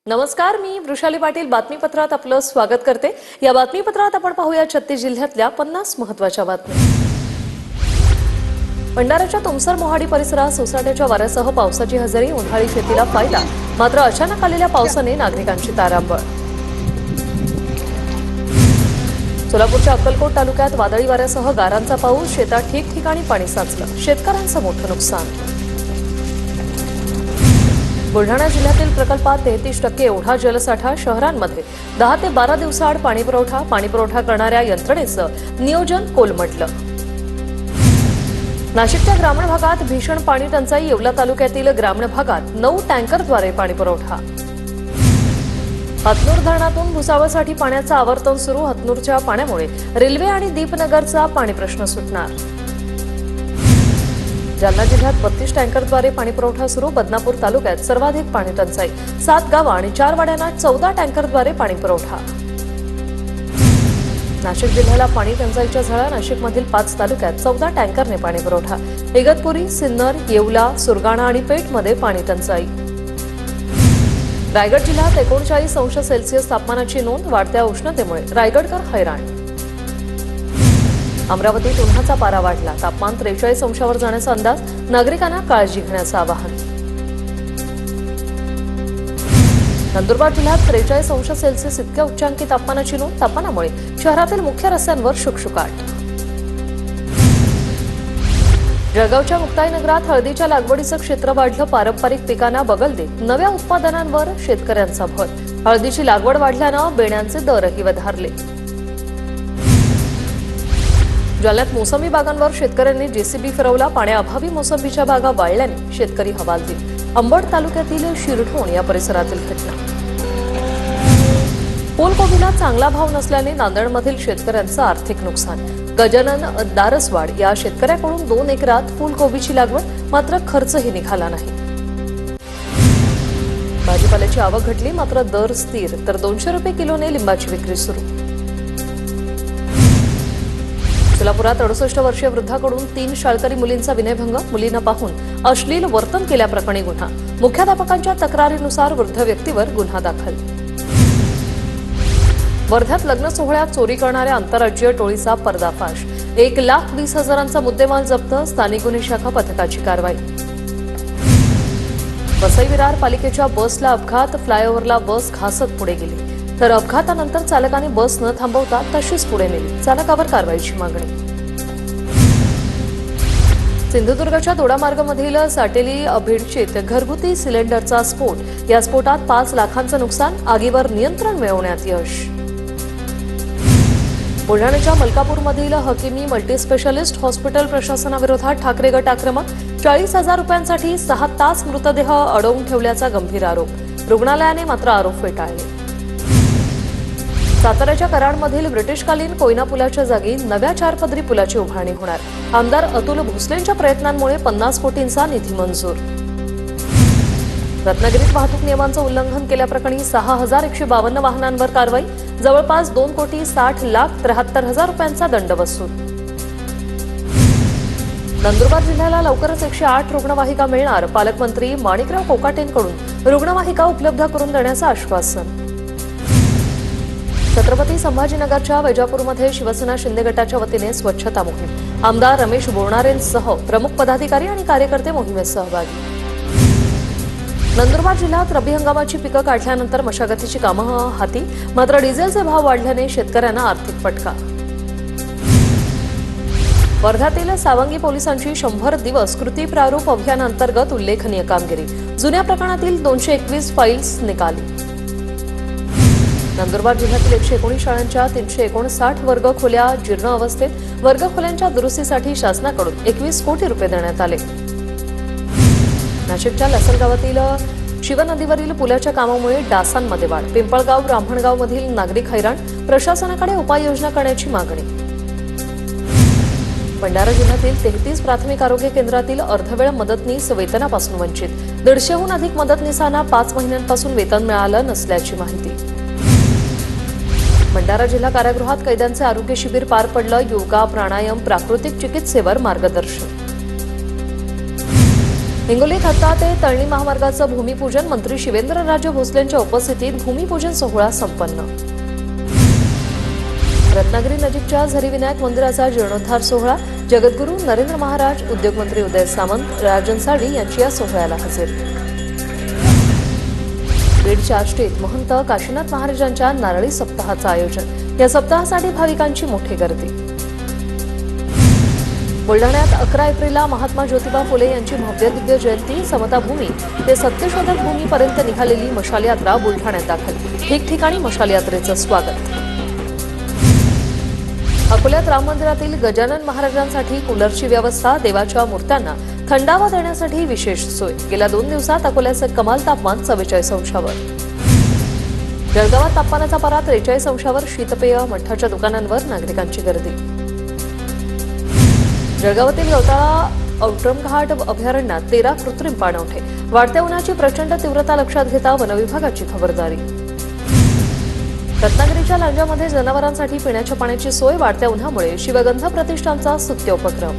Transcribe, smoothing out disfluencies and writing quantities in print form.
नमस्कार, मी वृषाली पाटील बातमीपत्रात आपलं स्वागत करते। या बातमीपत्रात आपण पाहूया 36 जिल्ह्यातल्या 50 महत्त्वाच्या बातम्या। भंडाराच्या तुमसर मोहाडी परिसरात सोसाट्याच्या वाऱ्यासह पावसाची हजेरी, उन्हाळी शेतीला फायदा। मात्र अचानक आलेल्या पावसाने नागरिकांची तारांबळ। सोलापूरच्या अक्कलकोट तालुक्यात वादळी वाऱ्यासह गारांचा पाऊस, शेतात ठिकठिकाणी पाणी साचलं, शेतकऱ्यांचं मोठं नुकसान। बुलढाणा जिल्ह्यातील प्रकल्पात 33% एवढा जलसाठा, शहरांमध्ये 10 ते 12 दिवसाआड पाणीपुरवठा करणाऱ्या यंत्रणेचं नियोजन कोलमडलं। नाशिकच्या ग्रामीण भागात भीषण पाणी टंचाई, येवला तालुक्यातील ग्रामीण भागात 9 टँकरद्वारे पाणीपुरवठा। हतनूर धरणातून भुसावळसाठी पाण्याचं आवर्तन सुरू, हतनूरच्या पाण्यामुळे रेल्वे आणि दीपनगरचा पाणी प्रश्न सुटणार। जालना जिल्ह्यात 32 टँकरद्वारे पाणीपुरवठा सुरू, बदनापूर तालुक्यात सर्वाधिक पाणी टंचाई, 7 गावं आणि 4 वाड्यांना 14 टँकरद्वारे पाणीपुरवठा। नाशिक जिल्ह्याला पाणी टंचाईच्या झळा, नाशिकमधील 5 तालुक्यात 14 टँकरने पाणीपुरवठा। इगतपुरी, सिन्नर, येवला, सुरगाणा आणि पेठमध्ये पाणी टंचाई। रायगड जिल्ह्यात 39 अंश सेल्सिअस तापमानाची नोंद, वाढत्या उष्णतेमुळे रायगडकर हैराण। अमरावतीत उन्हाचा पारा वाढला, तापमान 43 अंशावर जाण्याचा अंदाज, नागरिकांना काळजी घेण्याचं आवाहन। नंदुरबार जिल्ह्यात 43 अंश सेल्सिअस इतक्या उच्चांकी तापमानाची नोंद, तापमानामुळे शहरातील मुख्य रस्त्यांवर शुकशुकाट। जळगावच्या मुक्ताईनगरात हळदीच्या लागवडीचं क्षेत्र वाढलं, पारंपरिक पिकांना बगल देत नव्या उत्पादनांवर शेतकऱ्यांचा भर, हळदीची लागवड वाढल्यानं बेण्याचे दरही वधारले। जालन्यात मोसंबी बागांवर शेतकऱ्यांनी जेसीबी फिरवला, पाण्याअभावी मोसंबीच्या बागा वाळल्याने शेतकरी हवालदिल। अंबड तालुक्यातील शिरढोण या परिसरातील घटना। फुलकोबीला चांगला भाव नसल्याने नांदेडमधील शेतकऱ्यांचं आर्थिक नुकसान, गजानन दारसवाड या शेतकऱ्याकडून 2 एकरात फुलकोबीची लागवड, मात्र खर्चही निघाला नाही। भाजीपाल्याची आवक घटली, मात्र दर स्थिर, तर 200 रुपये किलोने लिंबाची विक्री सुरू। सोलापुरात 68 वर्षीय वृद्धाकडून 3 शाळकरी मुलींचा विनयभंग, मुलींना पाहून अश्लील वर्तन केल्याप्रकरणी गुन्हा, मुख्याध्यापकांच्या तक्रारीनुसार वृद्ध व्यक्तीवर गुन्हा दाखल। वर्ध्यात लग्न सोहळ्यात चोरी करणाऱ्या आंतरराज्यीय टोळीचा पर्दाफाश, 1,20,000चा मुद्देमाल जप्त, स्थानिक गुन्हे शाखा पथकाची कारवाई। वसई विरार पालिकेच्या बसला अपघात, फ्लायओव्हरला बस घासत पुढे गेली, तर अपघातानंतर चालकाने बस न थांबवता तशीच पुढे नेली, चालकावर कारवाईची मागणी। सिंधुदुर्गच्या दोडामार्गमधील साटेली भिडचीत घरगुती सिलेंडरचा स्फोट, या स्फोटात 5 लाखांचं नुकसान, आगीवर नियंत्रण मिळवण्यात यश। बुलढाण्याच्या मलकापूरमधील हकीमी मल्टीस्पेशालिस्ट हॉस्पिटल प्रशासनाविरोधात ठाकरे गट आक्रमक, 40,000 रुपयांसाठी 6 तास मृतदेह अडवून ठेवल्याचा गंभीर आरोप, रुग्णालयाने मात्र आरोप फेटाळले। साताऱ्याच्या कराडमधील ब्रिटिशकालीन कोयना पुलाच्या जागी नव्या 4 पदरी पुलाची उभारणी होणार, आमदार अतुल भोसलेंच्या प्रयत्नांमुळे 50 कोटींचा निधी मंजूर। रत्नागिरीत वाहतूक नियमांचं उल्लंघन केल्याप्रकरणी 6,152 वाहनांवर कारवाई, जवळपास 2,60,73,000 रुपयांचा दंड वसूल। नंदुरबार जिल्ह्याला लवकरच 108 रुग्णवाहिका मिळणार, पालकमंत्री माणिकराव कोकाटेंकडून रुग्णवाहिका उपलब्ध करून देण्याचं आश्वासन। छत्रपती संभाजीनगरच्या वैजापूरमध्ये शिवसेना शिंदे गटाच्या वतीने स्वच्छता मोहीम, आमदार रमेश बोरणारेंसह प्रमुख पदाधिकारी आणि कार्यकर्ते मोहिमेत सहभागी। नंदुरबार जिल्ह्यात रब्बी हंगामाची पिकं काढल्यानंतर मशागतीची कामं हाती, मात्र डिझेलचे भाव वाढल्याने शेतकऱ्यांना आर्थिक फटका। वर्ध्यातील सावंगी पोलिसांची 100 दिवस कृती प्रारूप अभियानांतर्गत उल्लेखनीय कामगिरी, जुन्या प्रकरणातील 221 फाईल्स निकाली। नंदुरबार जिल्ह्यातील 119 शाळांच्या 359 वर्ग खोल्या जीर्ण अवस्थेत, वर्ग खोल्यांच्या दुरुस्तीसाठी शासनाकडून 21 कोटी रुपये देण्यात आले। नाशिकच्या लासलगावातील शिवनदीवरील पुलाच्या कामामुळे डासांमध्ये वाढ, पिंपळगाव ब्राह्मणगावमधील नागरिक हैराण, प्रशासनाकडे उपाययोजना करण्याची मागणी। भंडारा जिल्ह्यातील 33 प्राथमिक आरोग्य केंद्रातील अर्धवेळ मदतनीस वेतनापासून वंचित, 150हून अधिक मदतनीसांना 5 महिन्यांपासून वेतन मिळालं नसल्याची माहिती। भंडारा जिल्हा कारागृहात कैद्यांचे आरोग्य शिबिर पार पडलं, योगा, प्राणायाम, प्राकृतिक चिकित्सेवर मार्गदर्शन। हिंगोलीत हत्ता ते तळणी महामार्गाचं भूमिपूजन मंत्री शिवेंद्रराजे भोसलेंच्या उपस्थितीत भूमिपूजन सोहळा संपन्न. रत्नागिरी नजीकच्या झरीविनायक मंदिराचा जीर्णोद्धार सोहळा. जगद्गुरू नरेंद्र महाराज, उद्योगमंत्री उदय सामंत, राजन साळवी यांची या सोहळ्याला हजेरी. बीडच्या आष्टीत महंत काशीनाथ महाराजांच्या नारळी सप्ताहाचं आयोजन. या सप्ताहासाठी भाविकांची मोठी गर्दी. बुलढाण्यात 11 एप्रिलला महात्मा ज्योतिबा फुले यांची भव्य दिव्य जयंती. समता भूमी ते सत्यशोधक भूमीपर्यंत निघालेली मशाल यात्रा बुलढाण्यात दाखल. ठिकठिकाणी मशाल यात्रेचं स्वागत. अकोल्यात राम मंदिरातील गजानन महाराजांसाठी कूलरची व्यवस्था. देवाच्या मूर्त्यांना थंडावा देण्यासाठी विशेष सोय. गेल्या 2 दिवसात अकोल्याचे कमाल तापमान 44 अंशावर. जळगावात तापमानाचा पारा 43 अंशावर. शीतपेय मठाच्या दुकानांवर नागरिकांची गर्दी. जळगावातील गवताळा औटमघाट अभयारण्यात 13 कृत्रिम पाणवठे. वाढत्या उन्हाची प्रचंड तीव्रता लक्षात घेता वनविभागाची खबरदारी. रत्नागिरीच्या लांजामध्ये जनावरांसाठी पिण्याच्या पाण्याची सोय. वाढत्या उन्हामुळे शिवगंध प्रतिष्ठानचा स्तुत्य उपक्रम.